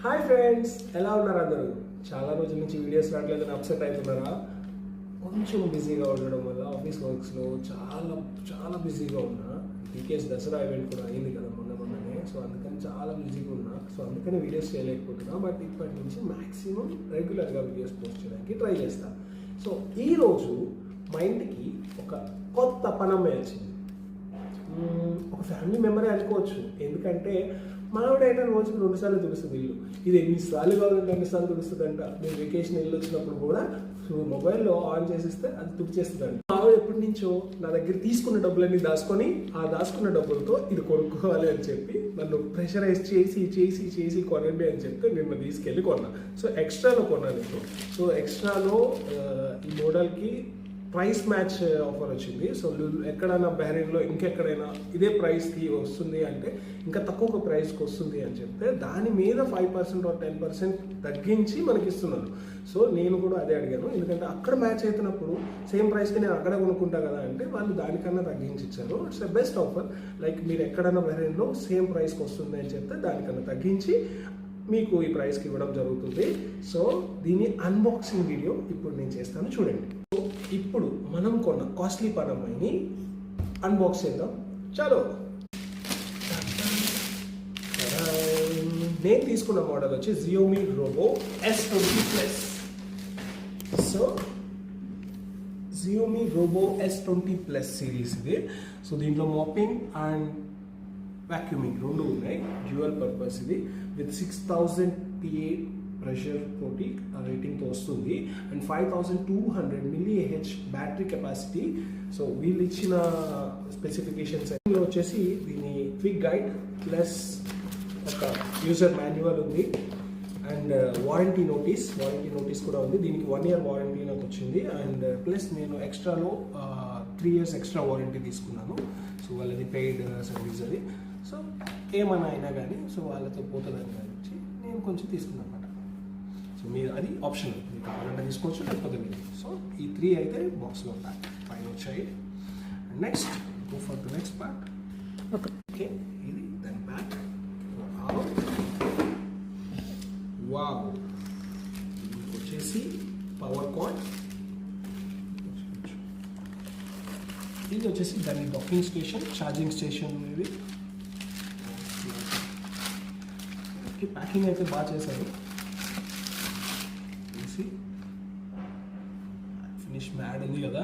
Hi friends, ఎలా ఉన్నారు అందరూ? చాలా రోజుల నుంచి వీడియోస్ రావట్లేదని అప్సెట్ అవుతున్నారా? కొంచెం బిజీగా ఉండడం వల్ల ఆఫీస్ వర్క్స్లో చాలా చాలా బిజీగా ఉన్నా. టీకేఎస్ దసరా ఈవెంట్ కూడా అయింది కదా మొన్ననే. సో అందుకని చాలా బిజీగా ఉన్నా. సో అందుకని వీడియోస్ చేయలేకపోతున్నా. బట్ ఇప్పటి నుంచి మ్యాక్సిమం రెగ్యులర్గా వీడియోస్ పోస్ట్ చేయడానికి ట్రై చేస్తాను. సో ఈరోజు మా ఇంటికి ఒక కొత్త పనమ్మాయి వచ్చింది. ఒక ఫ్యామిలీ మెంబరే అనుకోవచ్చు. ఎందుకంటే మావిడైనా రోజుకు 2 సార్లు తుడుస్తుంది ఇల్లు. ఇది ఎన్నిసార్లు కావాలంటే అన్నిసార్లు తుడుస్తుందంట. మేము వెకేషన్ వెళ్ళి వచ్చినప్పుడు కూడా మొబైల్లో ఆన్ చేసిస్తే అది తుడిచేస్తుందంట. మావిడ ఎప్పటి నుంచో నా దగ్గర తీసుకున్న డబ్బులన్నీ దాచుకొని ఆ దాచుకున్న డబ్బులతో ఇది కొనుక్కోవాలి అని చెప్పి నన్ను ప్రెషరైజ్ చేసి కొనండి అని చెప్తే నిన్న తీసుకెళ్ళి కొన్నా. సో ఎక్స్ట్రాలో కొన్నాను నేను. సో ఎక్స్ట్రాలో ఈ మోడల్కి ప్రైస్ మ్యాచ్ ఆఫర్ వచ్చింది. సో ఎక్కడైనా బహ్రెయిన్లో ఇంకెక్కడైనా ఇదే ప్రైస్కి వస్తుంది అంటే ఇంకా తక్కువ ప్రైస్కి వస్తుంది అని చెప్తే దాని మీద 5% or 10% తగ్గించి మనకి ఇస్తున్నారు. సో నేను కూడా అదే అడిగాను. ఎందుకంటే అక్కడ మ్యాచ్ అవుతున్నప్పుడు సేమ్ ప్రైస్కి నేను అక్కడ కొనుక్కుంటా కదా అంటే వాళ్ళు దానికన్నా తగ్గించి ఇచ్చారు. It's the best offer. Like మీరు ఎక్కడైనా బహ్రెయిన్లో సేమ్ ప్రైస్కి వస్తుంది అని చెప్తే దానికన్నా తగ్గించి మీకు ఈ ప్రైస్కి ఇవ్వడం జరుగుతుంది. సో దీని అన్బాక్సింగ్ వీడియో ఇప్పుడు నేను చేస్తాను, చూడండి. సో ఇప్పుడు మనం కొన్న కాస్ట్లీ పనమ్మాయిని అన్బాక్స్ చేద్దాం. చలో. నేను తీసుకున్న మోడల్ వచ్చి Xiaomi Robo S20+. So Xiaomi Robo S20+ series ఇది. సో దీంట్లో మాపింగ్ అండ్ వాక్యూమింగ్ రెండు ఉన్నాయి. డ్యూయల్ పర్పస్ ఇది. విత్ 6000 PA ప్రెషర్ తోటి రేటింగ్తో వస్తుంది. And 5200 mAh battery capacity. So వీళ్ళు ఇచ్చిన స్పెసిఫికేషన్స్ వచ్చేసి దీని క్విక్ గైడ్ ప్లస్ ఒక యూజర్ మాన్యువల్ ఉంది. అండ్ వారంటీ నోటీస్ కూడా ఉంది. దీనికి 1 year వారంటీ నాకు వచ్చింది. అండ్ ప్లస్ నేను ఎక్స్ట్రాలో 3 years ఎక్స్ట్రా వారంటీ తీసుకున్నాను. సో వాళ్ళది పెయిడ్ సర్వీస్ అది. సో ఏమైనా అయినా కానీ సో వాళ్ళతో పోతుందని కానీ నేను కొంచెం తీసుకున్నాను అనమాట. సో మీరు అది ఆప్షనల్, మీరు కావాలంటే తీసుకోవచ్చు, లేకపోతే లేదు. సో ఈ 3 అయితే బాక్స్లో ప్యాక్ పైన వచ్చాయి. And next go for the next part. Okay, ఇది దాని ప్యాక్. వావ్, వచ్చేసి పవర్ కార్డ్. ఇది వచ్చేసి దాని డాకింగ్ స్టేషన్, ఛార్జింగ్ స్టేషన్. ఇది ప్యాకింగ్ అయితే బాగా చేశారు. ఫినిష్ మ్యాడ్ ఉంది కదా.